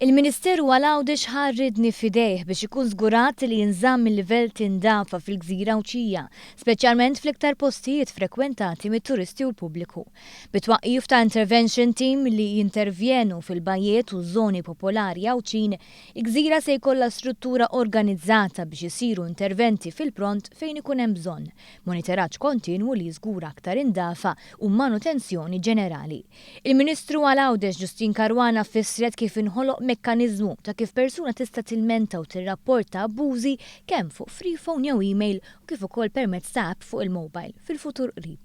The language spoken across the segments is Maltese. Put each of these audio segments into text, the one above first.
Il-Ministeru Għawdex ħarridni fidejh biex ikun żgurat li jinżamm il-livell tindafa fil-gżira Ċija, speċjalment fl-iktar postijiet frekwentati mit-turisti u l-pubbliku. Bitwaqqif ta' intervention team li jintervjenu fil-bajjiet u żoni popolari Għawċin, il-gżira se jkollha struttura organizzata biex isiru interventi fil-pront fejn ikun hemm bżonn, monitoraġġ kontinwu li jiżgura aktar indafa u manutenzjoni ġenerali. Il-Ministru Għawdex Ġustin Karwana fissret kif inħoloq mekkaniżmu ta' kif persuna tista' tilmenta u tirrapporta abbużi kemm fuq free phone jew email u kif ukoll permezz ta' app fuq il-mobile fil-futur qrib.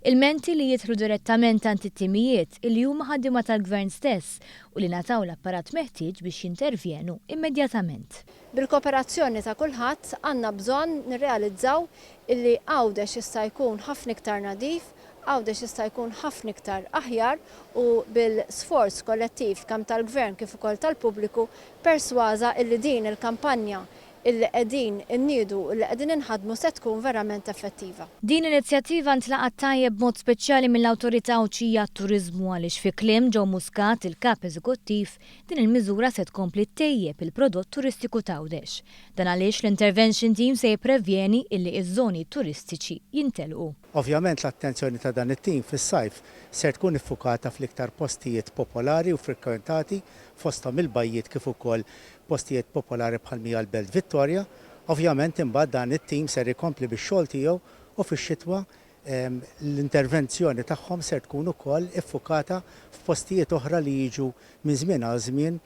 Il-menti li jidħlu direttament għand it-timijiet li huma ħaddiema tal-Gvern stess u li nataw l-apparat meħtieġ biex jintervjenu immedjatament. Bil-kooperazzjoni ta' kulħadd għandna bżonn nirrealizzaw illi Għawdex jista' jkun ħafna iktar nadif, Għawdex jista' jkun ħafna iktar aħjar u bil-sforz kollettiv kemm tal-Gvern kif ukoll tal-pubbliku persważa illi din il-kampanja illi qegħdin inniedu illi qegħdin inħadmu se tkun verament effettiva. Din l-inizjattiva ntlaqat tajjeb b'mod speċjali mill-Awtorità Ċija għat-Turiżmu għaliex fi kliem ġew Muscat il-kap eżekuttiv din il-miżura se tkompli ttejjeb il-prodott turistiku ta' Għawdex. Dan għaliex l-intervention team se jipprevjeni illi iż-żoni turistiċi jintelqu. Ovvjament l-attenzjoni ta' dan it-tim fis-Sajf ser tkun iffukata fl-iktar postijiet popolari u frekwentati fosthom il-bajjiet kif ukoll postijiet popolari bħal l-Belt Vittorja. Ovvjament imbagħad dan it-tim ser ikompli bix-xogħol tiegħu u fix-Xitwa l-intervenzjoni tagħhom ser tkun ukoll iffukata f'postijiet oħra li jiġu minn żmien għal żmien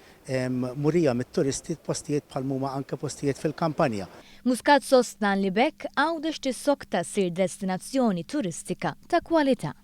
murija mit-turisti postijiet bħal huma anke postijiet fil-kampanja. Muscat sostna li bekk Għawdex tissokta ssir destinazzjoni turistika ta' kwalità.